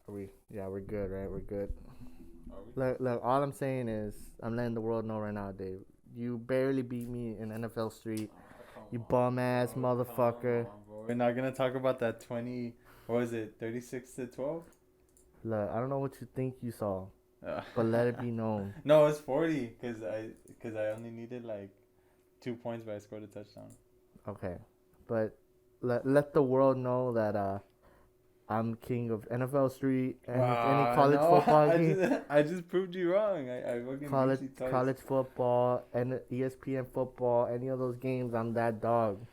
Yeah, we're good, right? We're good. Are we? Look. All I'm saying is, I'm letting the world know right now, Dave. You barely beat me in NFL Street. Come You on, bum ass bro. Come motherfucker. on, bro. We're not gonna talk about that 20. What was it? 36-12. Look, I don't know what you think you saw, Uh, but let it be known. no, it's 40 because I only needed like 2 points, but I scored a touchdown. Okay, but let the world know that I'm king of NFL Street. Any Wow, college no, football I game, just I just proved you wrong. I fucking beat you twice. college football, and ESPN football, any of those games, I'm that dog.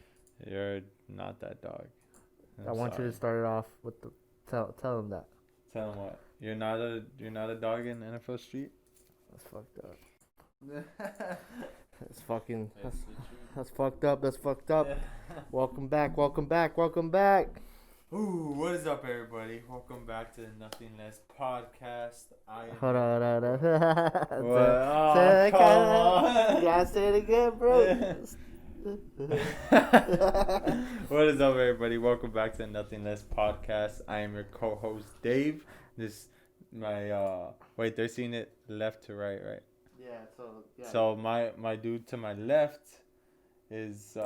You're not that dog. I I'm want you to sorry. start it off with the tell them that. Tell him what. You're not a dog in NFL Street. That's fucked up. It's That's fucking the truth. that's fucked up. That's fucked up. Yeah. Welcome back. Welcome back. Welcome back. Ooh, what is up, everybody? Welcome back to the Nothing Less podcast. I am. Hold on. Hold on. What? Say Oh, it, come kinda. You on. gotta say it again, bro. What is up, everybody? Welcome back to the Nothing Less podcast. I am your co-host Dave. This my wait, they're seeing it left to right, right? Yeah. So yeah. So my dude to my left is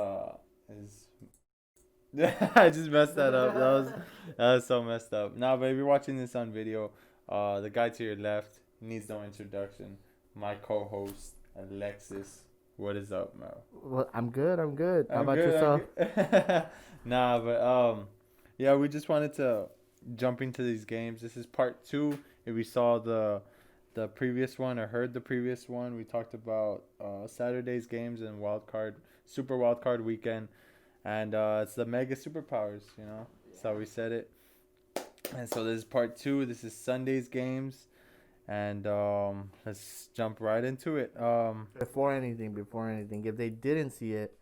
I just messed that up. That was so messed up. Now, but if you're watching this on video, the guy to your left needs no introduction. My co-host Alexis. What is up, Mel? Well, I'm good. I'm good. How I'm about good. yourself? Nah, but yeah, we just wanted to jump into these games. This is part two. If we saw the previous one or heard the previous one, we talked about Saturday's games and Super Wildcard weekend, and it's the mega superpowers. That's how we said it. And so this is part two. This is Sunday's games, and let's jump right into it. Before anything, if they didn't see it,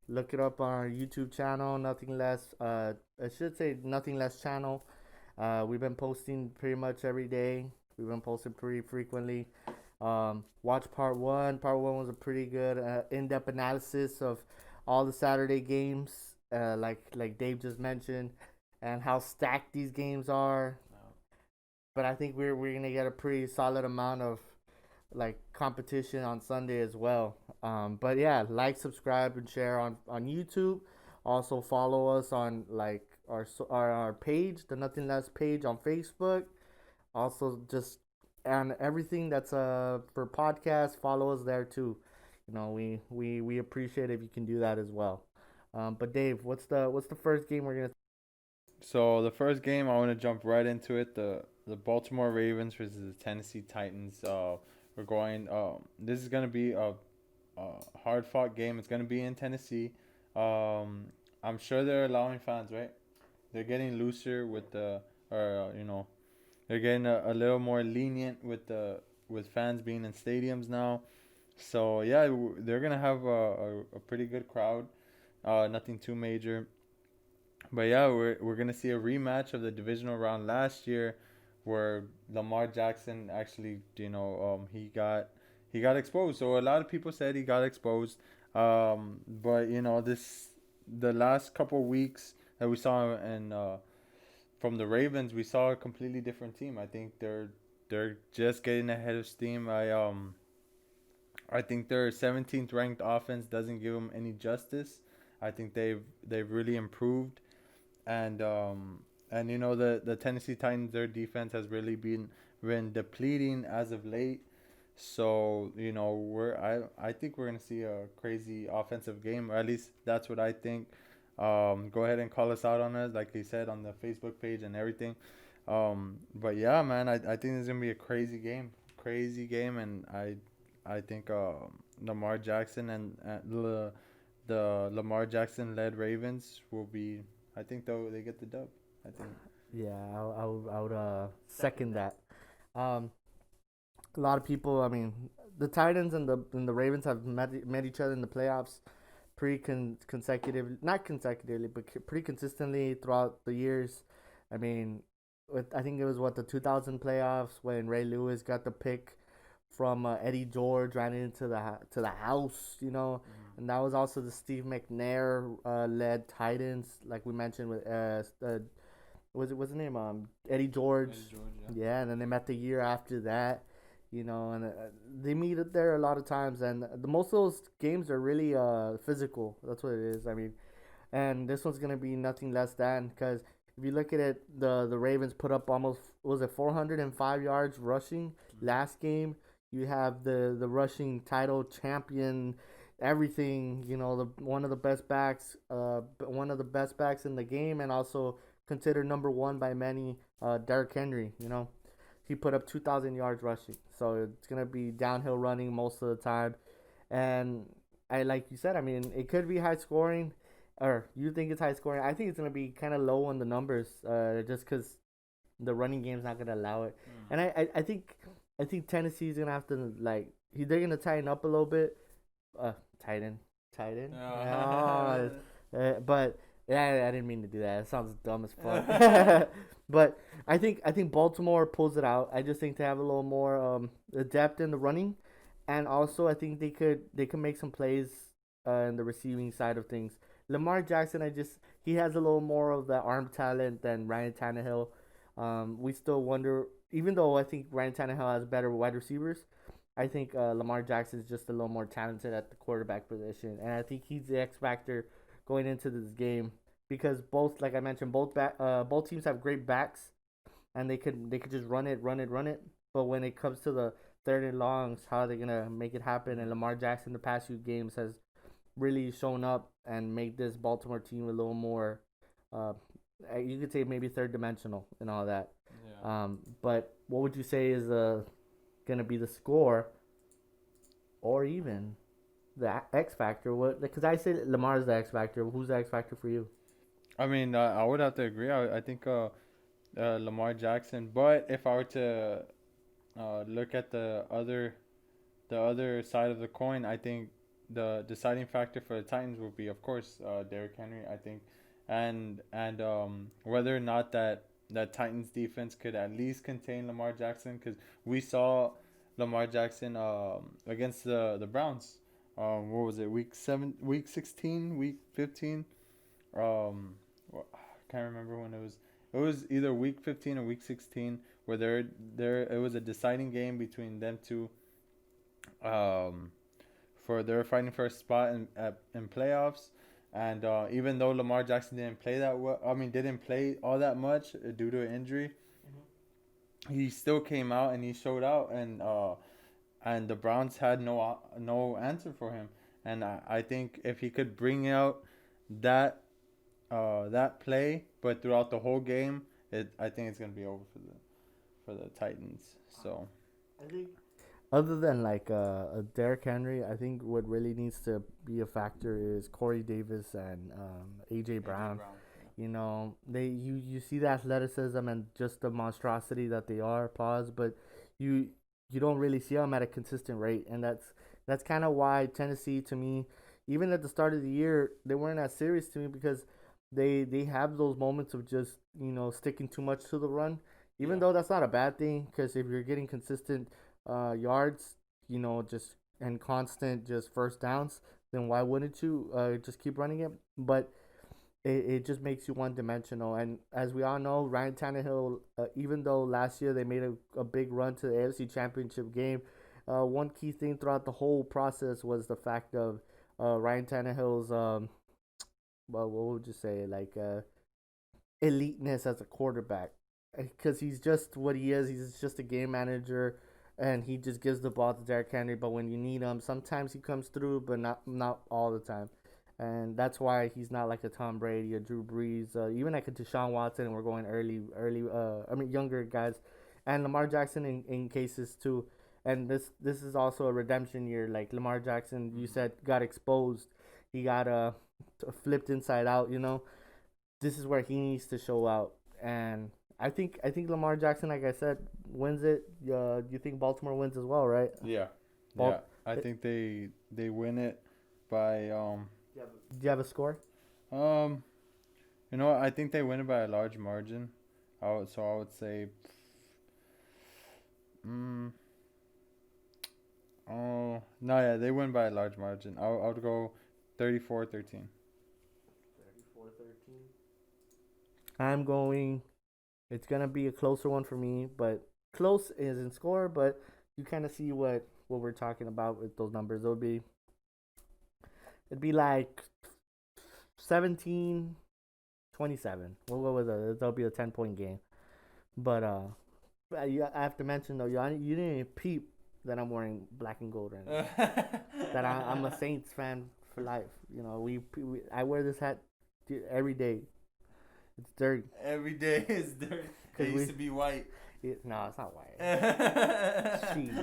look it up on our YouTube channel. Nothing less. I should say Nothing Less channel. We've been posting pretty much every day. We've been posting pretty frequently. Watch part one. Part one was a pretty good in-depth analysis of all the Saturday games, like Dave just mentioned, and how stacked these games are. But I think we're gonna get a pretty solid amount of like competition on Sunday as well. But yeah, like, subscribe, and share on YouTube. Also follow us on like our page, the Nothing Less page on Facebook. Also just and everything that's for podcasts, follow us there too. We appreciate if you can do that as well. But Dave, what's the first game we're gonna? So the first game, I want to jump right into it. The Baltimore Ravens versus the Tennessee Titans. We're going. This is gonna be a hard fought game. It's gonna be in Tennessee. I'm sure they're allowing fans, right? They're getting looser with they're getting a little more lenient with fans being in stadiums now. So yeah, they're gonna have a pretty good crowd. Nothing too major. But yeah, we're gonna see a rematch of the divisional round last year, where Lamar Jackson actually, he got exposed. So a lot of people said he got exposed. But the last couple weeks that we saw from the Ravens, we saw a completely different team. I think they're just getting ahead of steam. I think their 17th ranked offense doesn't give them any justice. I think they've really improved, and the Tennessee Titans, their defense has really been depleting as of late. So I think we're gonna see a crazy offensive game, or at least that's what I think. Go ahead and call us out on us, like he said, on the Facebook page and everything. But yeah, man, I think it's gonna be a crazy game, and I think Lamar Jackson and the Lamar Jackson led Ravens will be. I think they get the dub. I think. Yeah, I would second that. Um, a lot of people. I mean, the Titans and the Ravens have met each other in the playoffs pretty consecutive, not consecutively, but pretty consistently throughout the years. I mean, I think it was the 2000 playoffs when Ray Lewis got the pick from Eddie George, ran into the house, and that was also the Steve McNair led Titans, like we mentioned with what's his name? Eddie George. Eddie George, yeah. Yeah, and then they met the year after that. And they meet it there a lot of times, and most of those games are really physical. That's what it is. I mean, and this one's gonna be nothing less than, because if you look at it, the Ravens put up almost, was it 405 yards rushing last game. You have the rushing title champion, everything. One of the best backs, one of the best backs in the game, and also considered number one by many, Derrick Henry. He put up 2,000 yards rushing, so it's gonna be downhill running most of the time, and I like you said. I mean, it could be high scoring, or you think it's high scoring. I think it's gonna be kind of low on the numbers, just because the running game's not gonna allow it. And I think Tennessee's gonna have to, like, they're gonna tighten up a little bit, tighten, Oh. but yeah, I didn't mean to do that. It sounds dumb as fuck. But I think Baltimore pulls it out. I just think they have a little more depth in the running, and also I think they could make some plays in the receiving side of things. Lamar Jackson, he has a little more of the arm talent than Ryan Tannehill. We still wonder, even though I think Ryan Tannehill has better wide receivers, I think Lamar Jackson is just a little more talented at the quarterback position, and I think he's the X factor going into this game, because both, like I mentioned, both teams have great backs, and they could just run it, run it, run it. But when it comes to the third and longs, how are they gonna make it happen? And Lamar Jackson, the past few games, has really shown up and made this Baltimore team a little more, uh, you could say maybe third dimensional and all that. Yeah. But what would you say is gonna be the score, or even the X factor? What? Because I say Lamar's the X factor. Who's the X factor for you? I mean, I would have to agree. I think Lamar Jackson. But if I were to look at the other side of the coin, I think the deciding factor for the Titans would be, of course, Derrick Henry. I think, and whether or not that Titans defense could at least contain Lamar Jackson, because we saw Lamar Jackson against the Browns. What was it? Week 16, week 15. I can't remember when it was. It was either week 15 or week 16, where there it was a deciding game between them two. Um, for they were fighting for a spot in playoffs, and even though Lamar Jackson didn't play that well, I mean didn't play all that much due to an injury, he still came out and he showed out, and the Browns had no answer for him. And I think if he could bring out that that play, but throughout the whole game, I think it's gonna be over for the Titans. So I think other than like a Derrick Henry, I think what really needs to be a factor is Corey Davis and AJ Brown. You see the athleticism and just the monstrosity that they are. Pause, but you don't really see them at a consistent rate, and that's kind of why Tennessee, to me, even at the start of the year, they weren't as serious to me, because they have those moments of just sticking too much to the run, even yeah, though that's not a bad thing, because if you're getting consistent yards, just and constant just first downs, then why wouldn't you just keep running it? But it just makes you one dimensional. And as we all know, Ryan Tannehill, even though last year they made a big run to the AFC Championship game, one key thing throughout the whole process was the fact of Ryan Tannehill's, well, what would you say, like eliteness as a quarterback, because he's just what he is. He's just a game manager, and he just gives the ball to Derrick Henry. But when you need him, sometimes he comes through, but not all the time. And that's why he's not like a Tom Brady, a Drew Brees, even like a Deshaun Watson. And we're going early. I mean, younger guys, and Lamar Jackson in cases too. And this is also a redemption year. Like Lamar Jackson, you said, got exposed. He got flipped inside out. This is where he needs to show out. And I think Lamar Jackson, like I said, wins it. You think Baltimore wins as well, right? yeah, Bal- I think they win it by Do you have a score? um you know what, I think they win it by a large margin. I would say mm, oh no, yeah, they win by a large margin. I would go 34-13. 34-13. I'm going It's gonna be a closer one for me, but close is in score. But you kind of see what we're talking about with those numbers. It'd be like 17-27. What was it? That'll be a 10-point game. But I have to mention though, you didn't even peep that I'm wearing black and gold right now. That I'm a Saints fan for life. You know, I wear this hat every day. It's dirty. Every day is dirty. It used to be white. No, it's not white. Shit.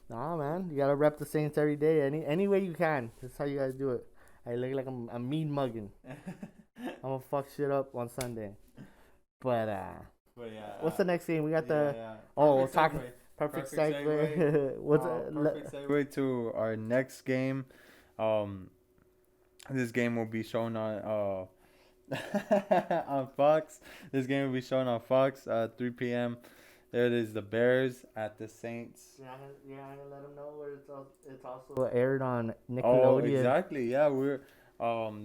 Nah, man, you gotta rep the Saints every day. Any way you can. That's how you gotta do it. I look like I'm mean mugging. I'm gonna fuck shit up on Sunday. But yeah. What's the next game? We got we're talking. Perfect segue. What's perfect segue to our next game. This game will be shown on on Fox. This game will be shown on Fox at 3 p.m. There it is, the Bears at the Saints. Yeah, let them know where it's also aired on Nickelodeon. Oh, exactly. Yeah, we're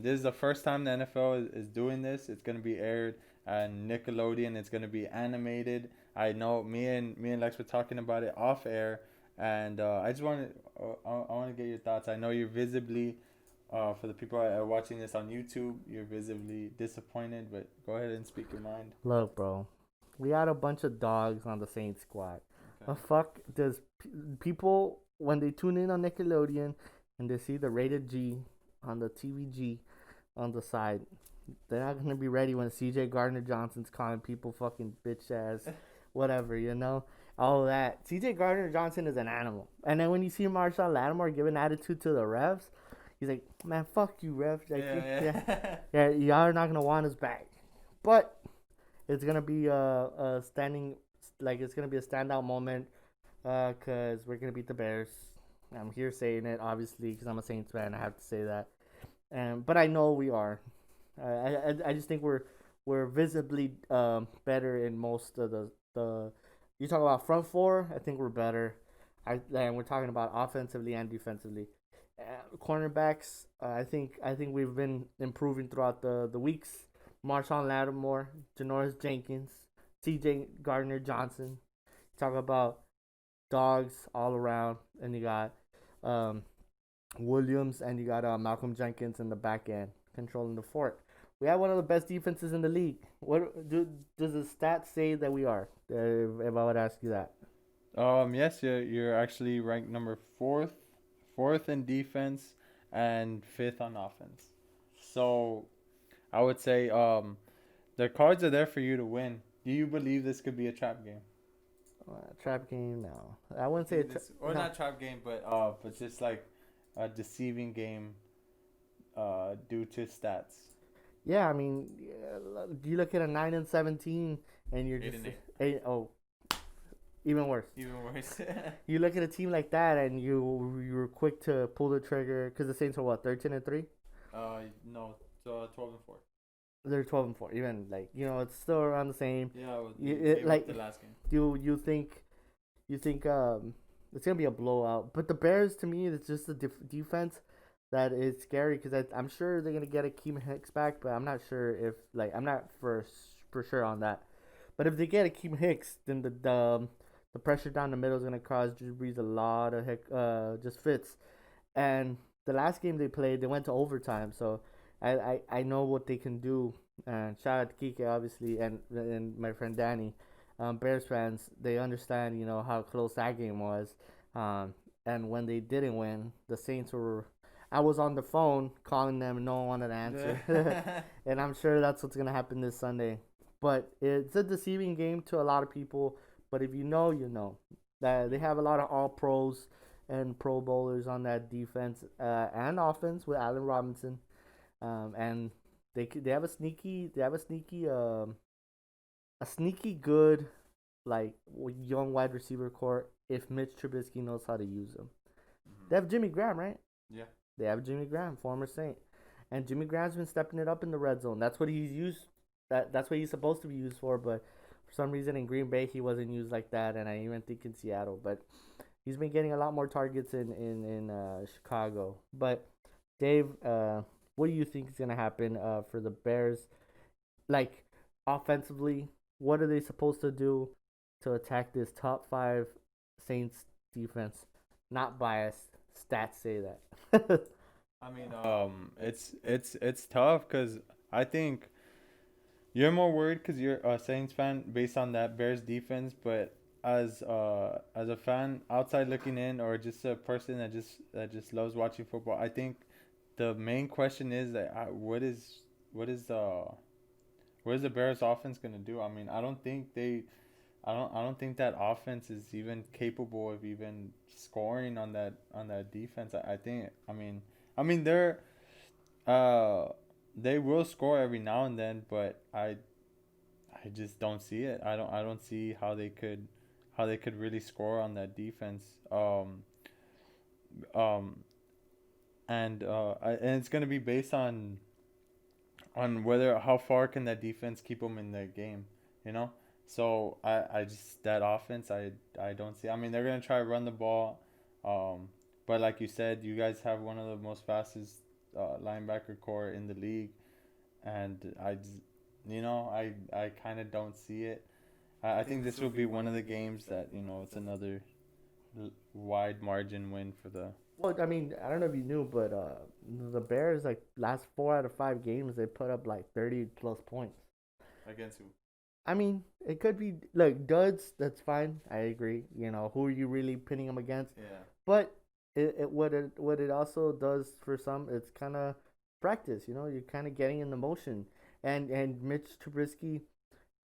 this is the first time the NFL is doing this. It's gonna be aired on Nickelodeon. It's gonna be animated. I know me and Lex were talking about it off air, and I just wanted I want to get your thoughts. I know you're visibly for the people that are watching this on YouTube, you're visibly disappointed, but go ahead and speak your mind. Look, bro, we got a bunch of dogs on the Saints squad. Okay. The fuck does people when they tune in on Nickelodeon and they see the rated G on the TVG on the side, they're not gonna be ready when CJ Gardner-Johnson's calling people fucking bitch ass, whatever, you know, all that. CJ Gardner-Johnson is an animal, and then when you see Marshawn Lattimore giving attitude to the refs, he's like, man, fuck you, refs. Like, yeah, y'all are not gonna want us back, but it's gonna be a standing, like it's gonna be a standout moment, cause we're gonna beat the Bears. I'm here saying it obviously because I'm a Saints fan. I have to say that, but I know we are. I just think we're visibly better in most of the. You talk about front four. I think we're better. And we're talking about offensively and defensively. Cornerbacks. I think we've been improving throughout the weeks. Marshawn Lattimore, Janoris Jenkins, C.J. Gardner-Johnson. Talk about dogs all around, and you got Williams, and you got Malcolm Jenkins in the back end controlling the fort. We have one of the best defenses in the league. What does the stats say that we are? If I would ask you that. Yes, you're actually ranked number fourth in defense and fifth on offense. So I would say the cards are there for you to win. Do you believe this could be a trap game? Trap game? No, I wouldn't say not trap game, but just like a deceiving game, due to stats. Yeah, I mean, you look at a 9-17, and you're just 8. Oh, even worse. Even worse. You look at a team like that, and you were quick to pull the trigger because the Saints are what, 13-3? No, 12-4. They're 12-4. Even it's still around the same. Yeah, like the last game. You think it's gonna be a blowout? But the Bears, to me, it's just a defense that is scary because I'm sure they're gonna get Akeem Hicks back, but I'm not sure if I'm not for sure on that. But if they get Akeem Hicks, then the pressure down the middle is gonna cause Drew Brees a lot of just fits. And the last game they played, they went to overtime, so I know what they can do. And shout out to Kike, obviously, and my friend Danny. Bears fans, they understand, how close that game was. And when they didn't win, the Saints were. I was on the phone calling them, and no one wanted to answer. And I'm sure that's what's gonna happen this Sunday. But it's a deceiving game to a lot of people. But if you know, you know that they have a lot of all pros and Pro Bowlers on that defense and offense with Allen Robinson. And they have a sneaky good young wide receiver core if Mitch Trubisky knows how to use them. Mm-hmm. They have Jimmy Graham, right? Yeah. They have Jimmy Graham, former Saint, and Jimmy Graham's been stepping it up in the red zone. That's what he's used. That's what he's supposed to be used for. But for some reason in Green Bay he wasn't used like that, and I even think in Seattle. But he's been getting a lot more targets in Chicago. But Dave, what do you think is gonna happen for the Bears, offensively? what are they supposed to do to attack this top five Saints defense? Not biased. Stats say that. I mean, it's tough because I think you're more worried because you're a Saints fan based on that Bears defense, but as a fan outside looking in or just a person that just loves watching football, I think the main question is that what is what is the Bears offense gonna do? I mean, I don't think that offense is even capable of even scoring on that defense. I think I mean uh they will score every now and then, but I just don't see it. I don't see how they could really score on that defense. Um and it's gonna be based on whether how far can that defense keep them in the game, you know. So I just that offense I don't see. I mean they're gonna try to run the ball, but like you said, you guys have one of the most fastest linebacker core in the league, and I kind of don't see it. I think this will be one of the games that it's another wide margin win for the Well, I mean, I don't know if you knew, but the Bears like last 4 out of 5 games they put up like 30 plus points. against who. I mean, it could be like duds. That's fine. I agree. Who are you really pinning them against? Yeah. But what it also does for some, it's kind of practice. You're kind of getting in the motion, and Mitch Trubisky,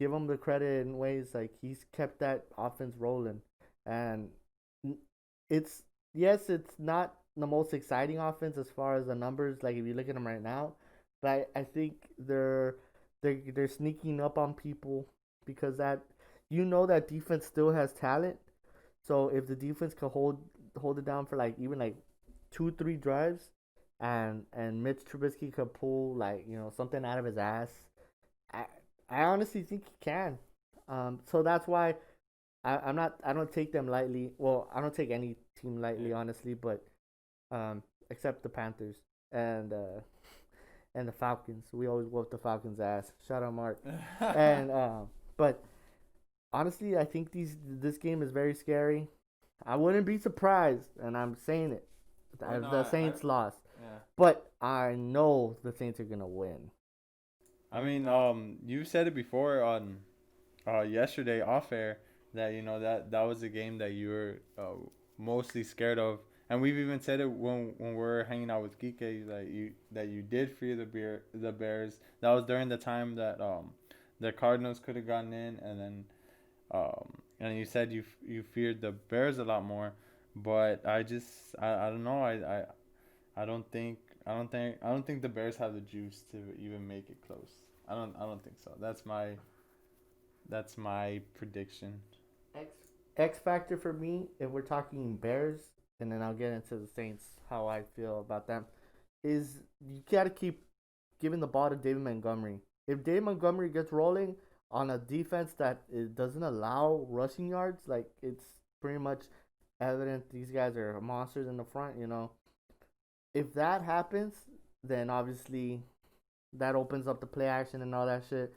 give him the credit in ways like he's kept that offense rolling, and it's yes, it's not the most exciting offense as far as the numbers. Like if you look at them right now, but I think they're sneaking up on people because that defense still has talent. So if the defense can hold it down for like even like 2 3 drives, and Mitch Trubisky could pull like something out of his ass, I I honestly think he can. So that's why I don't take them lightly. Well, I don't take any team lightly, honestly, but except the Panthers and uh, and the Falcons. We always whoop the Falcons' ass. Shout out Mark. And but honestly, I think this game is very scary. I wouldn't be surprised, and I'm saying it, Well, if no, the Saints lost. yeah. But I know the Saints are gonna win. I mean, you said it before on yesterday off air that that was a game that you were mostly scared of, and we've even said it when we're hanging out with Kike that you did fear the Bears. That was during the time that the Cardinals could have gotten in, and then and you said you feared the Bears a lot more, but I don't know I don't think the Bears have the juice to even make it close. I don't think so. That's my prediction. X X factor for me, if we're talking Bears, and then I'll get into the Saints, how I feel about them, is you gotta keep giving the ball to David Montgomery. If David Montgomery gets rolling on a defense that it doesn't allow rushing yards, like it's pretty much evident these guys are monsters in the front. If that happens, then obviously that opens up the play action and all that shit.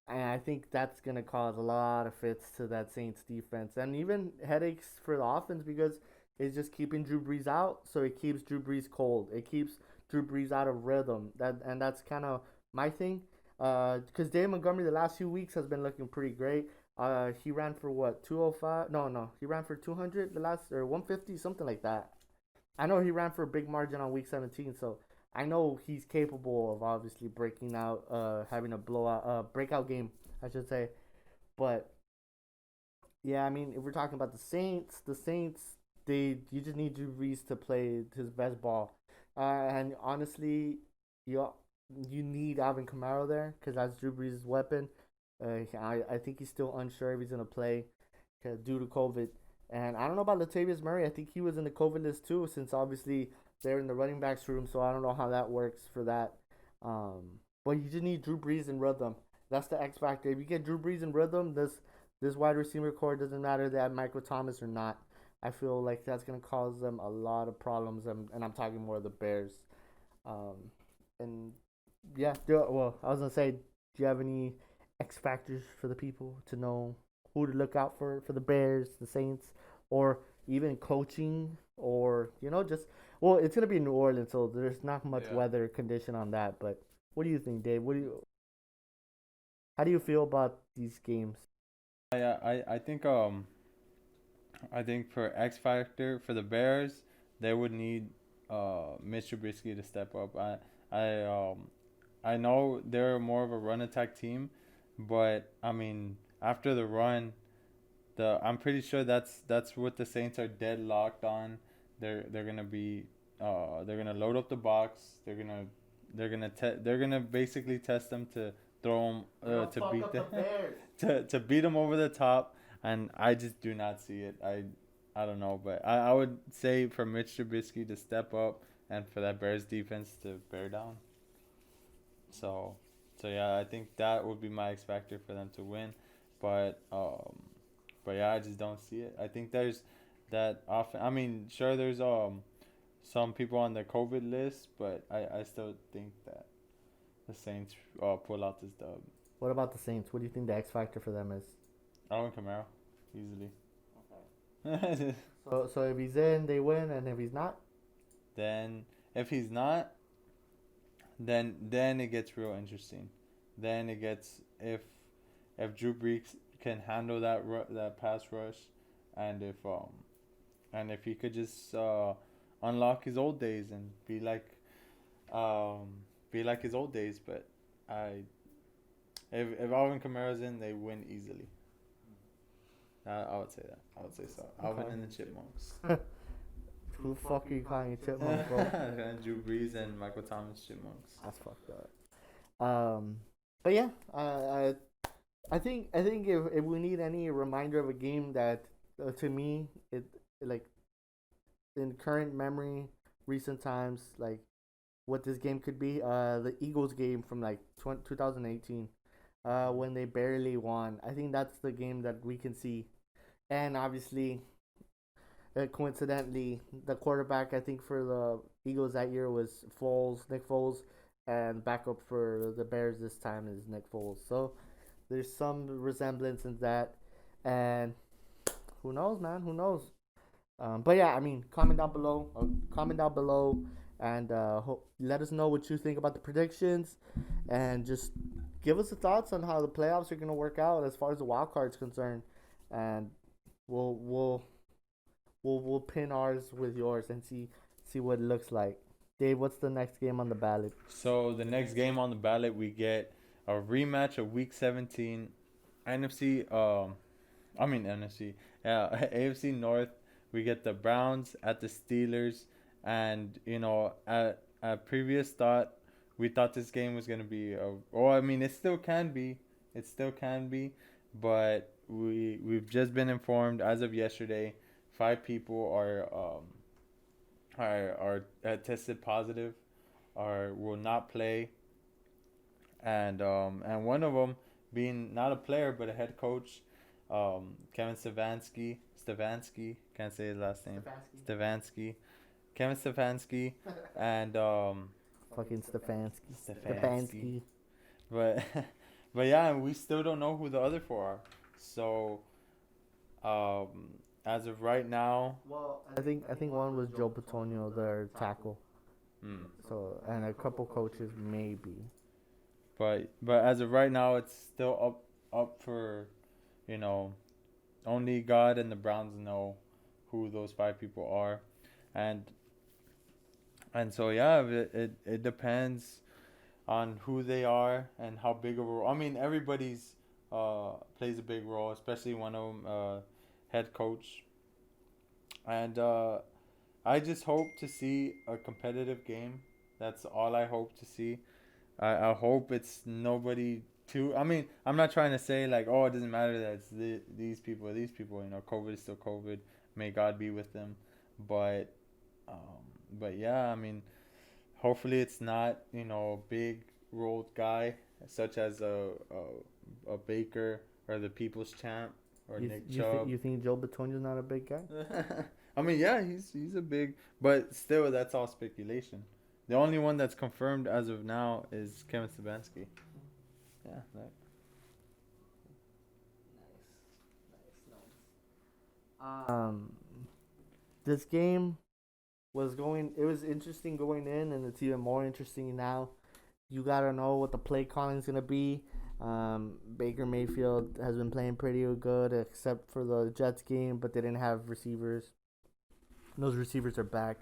And I think that's gonna cause a lot of fits to that Saints defense, and even headaches for the offense because it's just keeping Drew Brees out, so it keeps Drew Brees cold. It keeps Drew Brees out of rhythm. That's kind of my thing. Because Dave Montgomery the last few weeks has been looking pretty great. He ran for what 205? No, he ran for 200 the last or 150 something like that. I know he ran for a big margin on week 17, so I know he's capable of obviously breaking out, having a blowout, breakout game, I should say. But yeah, I mean, if we're talking about the Saints, you just need Drew Brees to play his best ball, and honestly, you you need Alvin Kamara there because that's Drew Brees' weapon. I think he's still unsure if he's gonna play due to COVID. And I don't know about Latavius Murray. I think he was in the COVID list too, since obviously they're in the running backs room. So I don't know how that works for that. But you just need Drew Brees in rhythm. That's the X factor. If you get Drew Brees in rhythm, this wide receiver core doesn't matter that Michael Thomas or not. I feel like that's gonna cause them a lot of problems, and I'm talking more of the Bears. Um, and yeah, well, I was gonna say, do you have X factors for the people to know who to look out for the Bears, the Saints, or even coaching, or just well, it's gonna be New Orleans, so there's not much Yeah. weather condition on that. But what do you think, Dave? How do you feel about these games? Yeah, I think for X Factor for the Bears, they would need Mitch Trubisky to step up. I I know they're more of a run attack team, but I mean after the run, the I'm pretty sure that's what the Saints are deadlocked on. They're gonna be they're gonna load up the box. They're gonna basically test them to throw them to beat them to beat them over the top, and I just do not see it. I don't know, but I would say for Mitch Trubisky to step up and for that Bears defense to bear down. So so yeah, I think that would be my X factor for them to win, but but yeah, I just don't see it. I think there's that often. I mean, sure, there's some people on the COVID list, but I still think that the Saints pull out this dub. What about the Saints? What do you think the X factor for them is? Alvin Kamara, easily. So if he's in, they win, and if he's not, Then if he's not, then it gets real interesting. Then it gets if Drew Brees can handle that pass rush, and if he could just unlock his old days and um be like his old days. But I if Alvin Kamara's in, they win easily. I would say that. I would say so. Alvin and the Chipmunks. who the fuck are you calling a chipmunk, bro? Drew Brees and Michael Thomas Chipmunks. That's fucked up. But yeah, I think if we need any reminder of a game that to me it like in current memory, recent times, like what this game could be, the Eagles game from like 2018, when they barely won. I think that's the game that we can see, and obviously, coincidentally, the quarterback I think for the Eagles that year was Nick Foles, and backup for the Bears this time is Nick Foles. So there's some resemblance in that, and who knows, man? Who knows? But yeah, I mean, comment down below, and let us know what you think about the predictions, and just give us the thoughts on how the playoffs are gonna work out as far as the wild card's concerned, and we'll we'll pin ours with yours and see what it looks like. Dave, what's the next game on the ballot? So the next game on the ballot, we get a rematch of Week 17, NFC. I mean NFC. Yeah, AFC North. We get the Browns at the Steelers, and at previous thought, we thought this game was gonna be. I mean, it still can be. It still can be, but we've just been informed as of yesterday. 5 people are tested positive, or will not play, and one of them being not a player but a head coach, Kevin Stefanski, can't say his last name. Stefanski, Kevin Stefanski, and Fucking Stefanski. Stefanski. But but yeah, and we still don't know who the other 4 are. So as of right now, Well, I think one was Joe Patonio, their tackle. So and a couple coaches maybe. but as of right now, it's still up for, only God and the Browns know who those 5 people are, and so yeah, it depends on who they are and how big of a role. I mean, everybody's plays a big role, especially one of them, head coach, and I just hope to see a competitive game. That's all I hope to see. I hope it's nobody too. I mean, I'm not trying to say like, oh, it doesn't matter that it's these people or these people. COVID is still COVID. May God be with them. But, yeah, I mean, hopefully it's not a big rolled guy such as a Baker or the People's Champ or Nick Chubb. You think Joe Patonio's not a big guy? I mean, yeah, he's a big, but still, that's all speculation. The only one that's confirmed as of now is Kevin Stefanski. Yeah, Um, this game it was interesting going in, and it's even more interesting now. You gotta know what the play calling is gonna be. Baker Mayfield has been playing pretty good, except for the Jets game, but they didn't have receivers. Those receivers are back.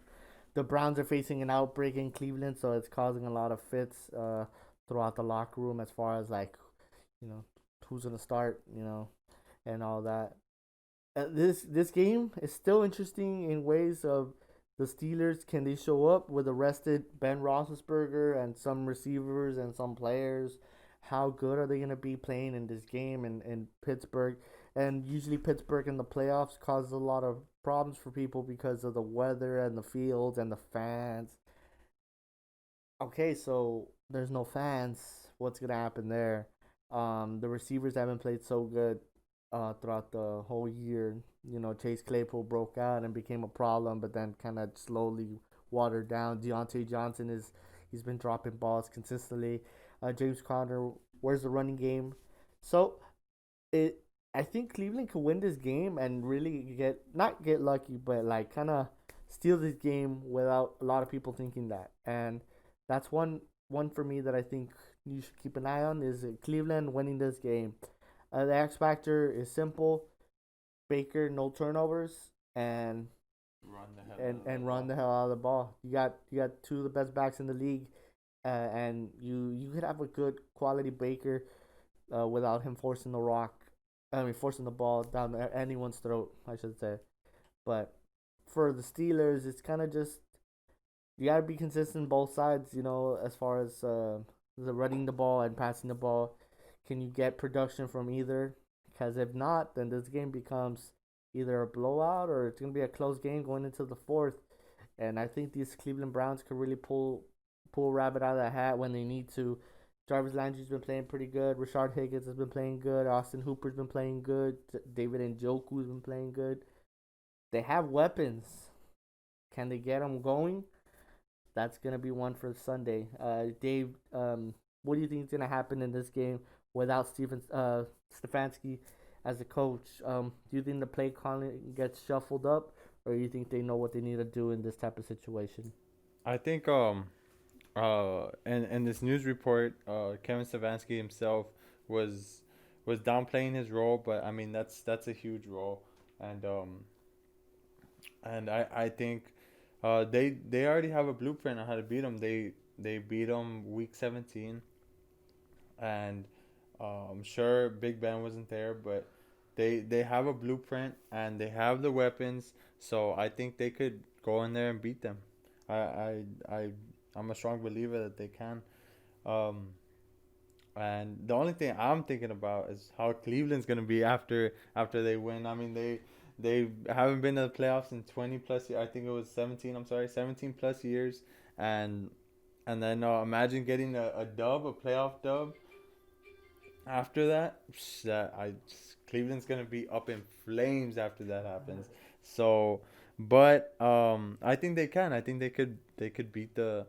The Browns are facing an outbreak in Cleveland, so it's causing a lot of fits throughout the locker room as far as like, you know, who's gonna start, and all that. This game is still interesting in ways of the Steelers. Can they show up with arrested Ben Roethlisberger and some receivers and some players? How good are they going to be playing in this game in Pittsburgh? And usually Pittsburgh in the playoffs causes a lot of problems for people because of the weather and the fields and the fans. Okay, so there's no fans. What's gonna happen there? The receivers haven't played so good throughout the whole year. Chase Claypool broke out and became a problem, but then kind of slowly watered down. Deontay Johnson he's been dropping balls consistently. James Conner, where's the running game? So it I think Cleveland could win this game and really not get lucky, but like kind of steal this game without a lot of people thinking that. And that's one for me that I think you should keep an eye on is Cleveland winning this game. The X factor is simple: Baker no turnovers and run the hell out of the ball. You got two of the best backs in the league, and you could have a good quality Baker without him forcing the rock. I mean, forcing the ball down anyone's throat, I should say. But for the Steelers, it's kind of just you gotta be consistent both sides. As far as the running the ball and passing the ball. Can you get production from either? Because if not, then this game becomes either a blowout or it's gonna be a close game going into the fourth. And I think these Cleveland Browns could really pull a rabbit out of the hat when they need to. Jarvis Landry's been playing pretty good. Rashard Higgins has been playing good. Austin Hooper's been playing good. David Njoku's been playing good. They have weapons. Can they get them going? That's gonna be one for Sunday. Dave, what do you think is gonna happen in this game without Stefanski as a coach? Do you think the play calling gets shuffled up, or do you think they know what they need to do in this type of situation? I think in this news report, Kevin Stefanski himself was was downplaying his role, but I mean that's a huge role, and I think they already have a blueprint on how to beat them. They beat them week 17, and I'm sure Big Ben wasn't there, but they have a blueprint and they have the weapons, so I think they could go in there and beat them. I I I I'm a strong believer that they can. Um, and the only thing I'm thinking about is how Cleveland's gonna be after they win. I mean they haven't been to the playoffs in 20 plus years. I think it was 17. I'm sorry, 17 plus years, and then imagine getting a dub, a playoff dub after that. That I Cleveland's gonna be up in flames after that happens. So, but I think they can. I think they could beat the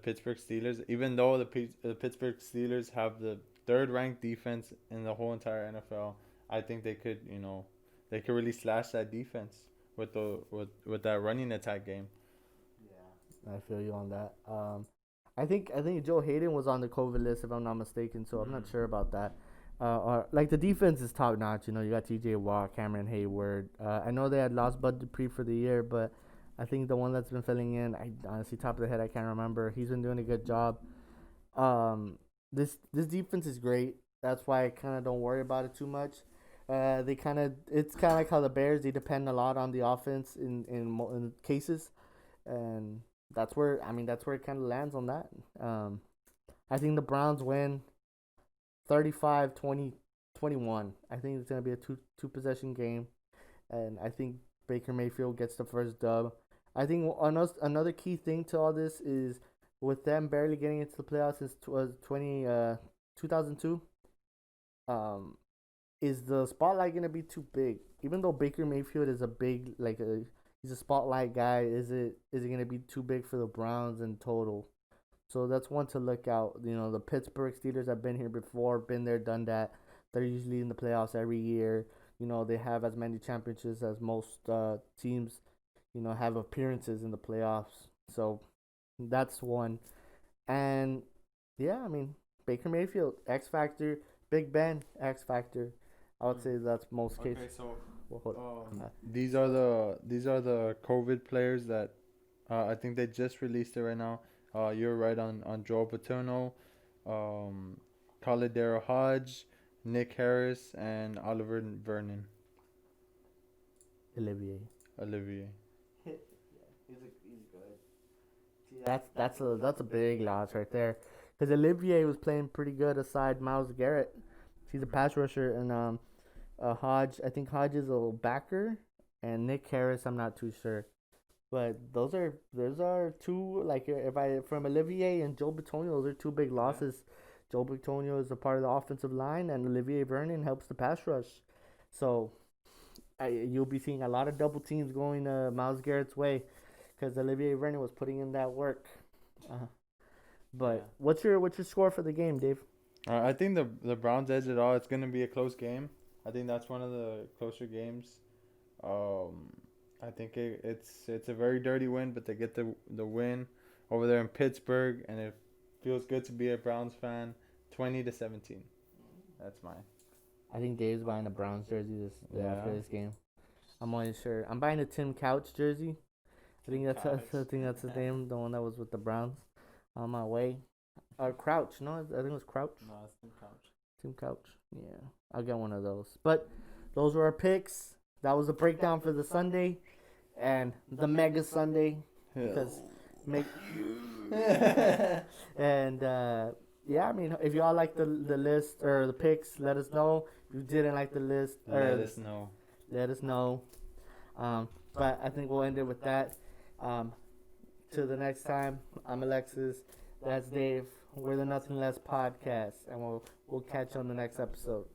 Pittsburgh Steelers, even though the Pittsburgh Steelers have the third ranked defense in the whole entire NFL. I think they could really slash that defense with that running attack game. Yeah, I feel you on that. I think Joe Hayden was on the COVID list if I'm not mistaken, so I'm not sure about that. Like the defense is top notch. You got T.J. Watt, Cameron Hayward. I know they had lost Bud Dupree for the year, but I think the one that's been filling in, I honestly top of the head I can't remember. He's been doing a good job. This defense is great. That's why I kind of don't worry about it too much. It's kind of like how the Bears, they depend a lot on the offense in cases, and that's where it kind of lands on that. I think the Browns win 35-20-21. I think it's gonna be a two possession game, and I think Baker Mayfield gets the first dub. I think another key thing to all this is with them barely getting into the playoffs since 2002. Um, is the spotlight gonna be too big? Even though Baker Mayfield is a big he's a spotlight guy, is it gonna be too big for the Browns in total? So that's one to look out. The Pittsburgh Steelers have been here before, been there, done that. They're usually in the playoffs every year. they have as many championships as most teams, have appearances in the playoffs. So that's one. And yeah, I mean, Baker Mayfield, X Factor, Big Ben, X Factor. I would say that's most Okay, cases. so Well, these are the COVID players that I think they just released it right now. You're right on Joe Paterno, um, Khalidero Hodge, Nick Harris, and Oliver Vernon. Olivier. Olivier. He's good. See, that's a big loss right there, because Olivier was playing pretty good aside Myles Garrett. He's a pass rusher, and Hodge. I think Hodge is a backer, and Nick Harris. I'm not too sure, but those are two, like, if I from Olivier and Joe Bitonio, those are two big losses. Joe Bitonio is a part of the offensive line, and Olivier Vernon helps the pass rush. So you'll be seeing a lot of double teams going Myles Garrett's way, because Olivier Vernon was putting in that work. Uh, but Yeah. what's your score for the game, Dave? I think the Browns edge it all. It's gonna be a close game. I think that's one of the closer games. Um, I think it's a very dirty win, but they get the win over there in Pittsburgh, and it feels good to be a Browns fan. 20-17. That's mine. I think Dave's buying a Browns jersey Yeah. for this game. I'm only sure. I'm buying a Tim Couch jersey. I think that's his name, the one that was with the Browns. On my way. Or Crouch, no, I think it was Crouch. No, it's Tim Couch. Tim Couch. Yeah, I'll get one of those. But those were our picks. That was a breakdown for the Sunday and the Mega Sunday, because make and yeah, I mean, if y'all like the list or the picks, let us know. If you didn't like the list, Let us know. let us know. But I think we'll end it with that. Till the next time, I'm Alexis. That's Dave. We're the Nothing Less podcast, and we'll catch you on the next episode.